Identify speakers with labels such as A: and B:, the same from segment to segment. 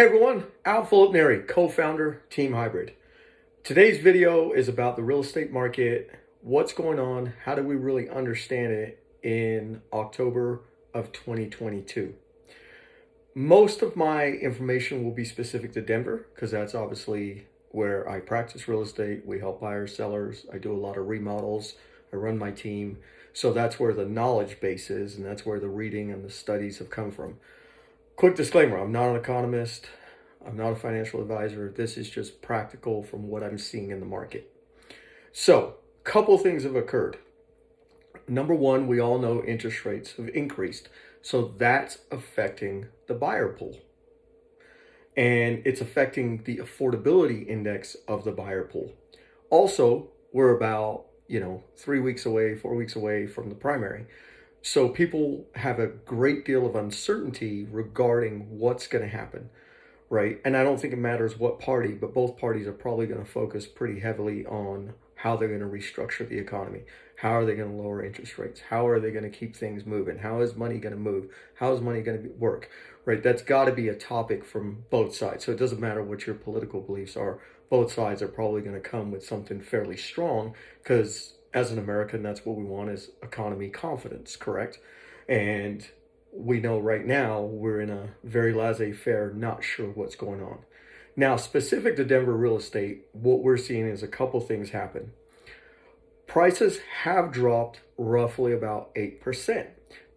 A: Hey everyone, Philip-Neri, co-founder, Team Hybrid. Today's video is about the real estate market, what's going on, how do we really understand it in October of 2022. Most of my information will be specific to Denver because that's obviously where I practice real estate. We help buyers, sellers. I do a lot of remodels. I run my team. So that's where the knowledge base is, and that's where the reading and the studies have come from. Quick disclaimer, I'm not an economist. I'm not a financial advisor. This is just practical from what I'm seeing in the market. So, a couple things have occurred. Number one, we all know interest rates have increased. So that's affecting the buyer pool. And it's affecting the affordability index of the buyer pool. Also, we're about, 3 weeks away, 4 weeks away from the primary. So people have a great deal of uncertainty regarding what's going to happen, right? And I don't think it matters what party, but both parties are probably going to focus pretty heavily on how they're going to restructure the economy. How are they going to lower interest rates? How are they going to keep things moving? How is money going to move? How is money going to work, right? That's got to be a topic from both sides. So it doesn't matter what your political beliefs are. Both sides are probably going to come with something fairly strong because as an American, that's what we want is economy confidence, correct? And we know right now we're in a very laissez-faire, not sure what's going on. Now, specific to Denver real estate, what we're seeing is a couple things happen. Prices have dropped roughly about 8%.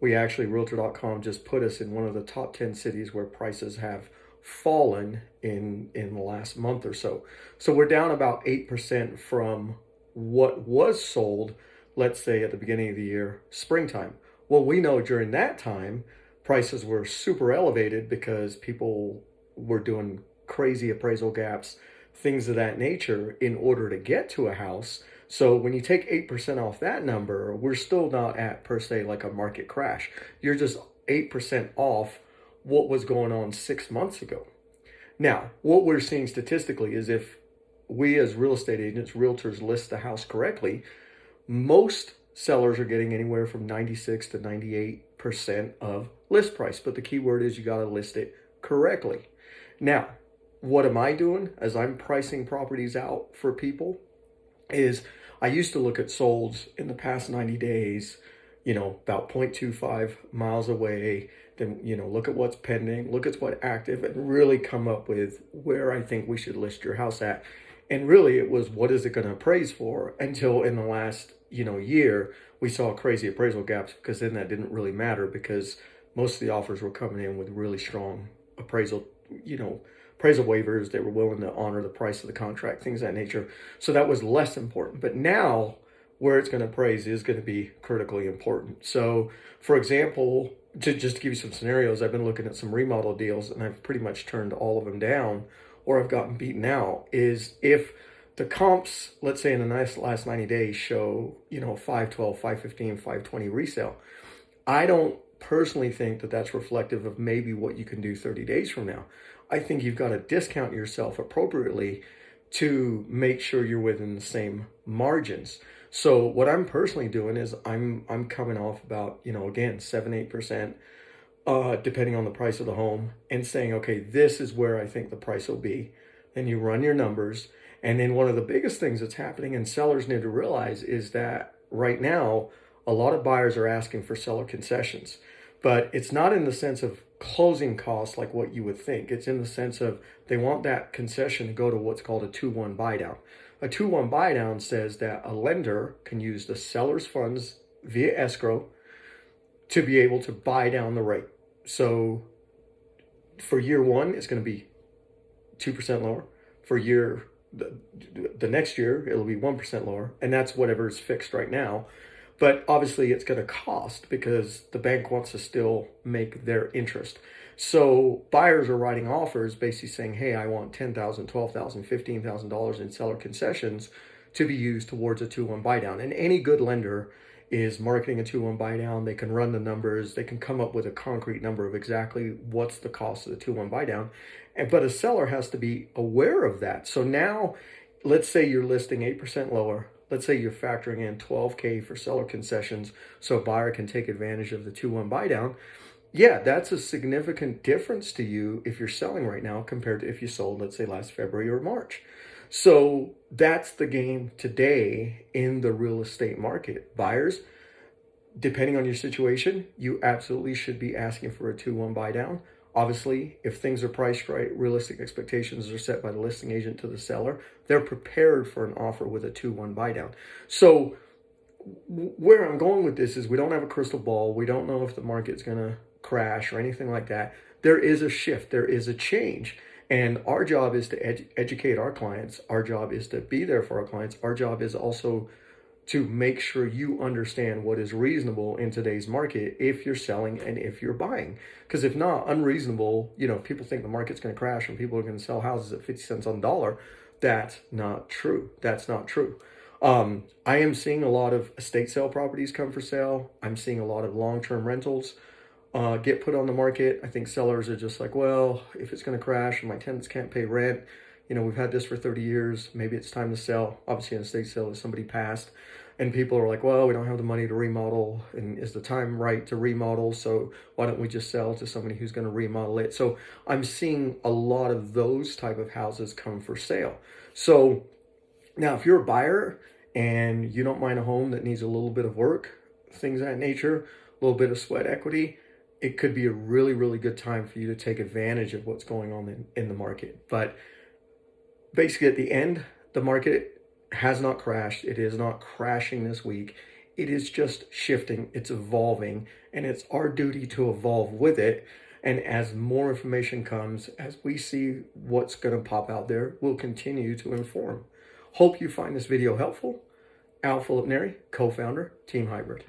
A: We actually, Realtor.com just put us in one of the top 10 cities where prices have fallen in the last month or so. So we're down about 8% from what was sold, let's say at the beginning of the year, springtime. Well, we know during that time, prices were super elevated because people were doing crazy appraisal gaps, things of that nature in order to get to a house. So when you take 8% off that number, we're still not at per se like a market crash. You're just 8% off what was going on 6 months ago. Now, what we're seeing statistically is if we as real estate agents, realtors list the house correctly, most sellers are getting anywhere from 96 to 98% of list price. But the key word is you got to list it correctly. Now, what am I doing as I'm pricing properties out for people is I used to look at solds in the past 90 days, about 0.25 miles away, then, look at what's pending, look at what's active, and really come up with where I think we should list your house at. And really it was, what is it going to appraise for? Until in the last, year, we saw crazy appraisal gaps because then that didn't really matter because most of the offers were coming in with really strong appraisal waivers. They were willing to honor the price of the contract, things of that nature. So that was less important. But now where it's going to appraise is going to be critically important. So for example, just to give you some scenarios, I've been looking at some remodel deals and I've pretty much turned all of them down or I've gotten beaten out is if the comps, let's say in the last 90 days show, 512, 515, 520 resale. I don't personally think that that's reflective of maybe what you can do 30 days from now. I think you've got to discount yourself appropriately to make sure you're within the same margins. So what I'm personally doing is I'm coming off about, again, 7-8%, depending on the price of the home, and saying, okay, this is where I think the price will be. Then you run your numbers. And then one of the biggest things that's happening and sellers need to realize is that right now, a lot of buyers are asking for seller concessions, but it's not in the sense of closing costs like what you would think. It's in the sense of they want that concession to go to what's called a 2-1 buy down. A 2-1 buy down says that a lender can use the seller's funds via escrow to be able to buy down the rate. So for year one, it's going to be 2% lower. For the next year, it'll be 1% lower. And that's whatever's fixed right now. But obviously it's going to cost because the bank wants to still make their interest. So buyers are writing offers basically saying, hey, I want $10,000, $12,000, $15,000 in seller concessions to be used towards a 2-1 buy down. And any good lender is marketing a 2-1 buy down. They can run the numbers. They can come up with a concrete number of exactly what's the cost of the 2-1 buy down. But a seller has to be aware of that. So now, let's say you're listing 8% lower. Let's say you're factoring in $12K for seller concessions so a buyer can take advantage of the 2-1 buy down. yeah, that's a significant difference to you if you're selling right now compared to if you sold, let's say, last February or March. So that's the game today in the real estate market. Buyers, depending on your situation, you absolutely should be asking for a 2-1 buy down. Obviously, if things are priced right, realistic expectations are set by the listing agent to the seller, they're prepared for an offer with a 2-1 buy down. So where I'm going with this is we don't have a crystal ball. We don't know if the market's going to crash or anything like that. There is a shift, there is a change. And our job is to educate our clients. Our job is to be there for our clients. Our job is also to make sure you understand what is reasonable in today's market if you're selling and if you're buying. Because if not, unreasonable, if people think the market's going to crash and people are going to sell houses at 50 cents on the dollar, that's not true. That's not true. I am seeing a lot of estate sale properties come for sale. I'm seeing a lot of long-term rentals get put on the market. I think sellers are just like, well, if it's going to crash and my tenants can't pay rent, we've had this for 30 years, maybe it's time to sell. Obviously, an estate sale is somebody passed, and people are like, well, we don't have the money to remodel, and is the time right to remodel? So why don't we just sell to somebody who's going to remodel it? So I'm seeing a lot of those type of houses come for sale. So now, if you're a buyer and you don't mind a home that needs a little bit of work, things of that nature, a little bit of sweat equity, it could be a really, really good time for you to take advantage of what's going on in the market. But basically, at the end, the market has not crashed. It is not crashing this week. It is just shifting. It's evolving, and it's our duty to evolve with it. And as more information comes, as we see what's going to pop out there, we'll continue to inform. Hope you find this video helpful. Philip-Neri, co-founder, Team Hybrid.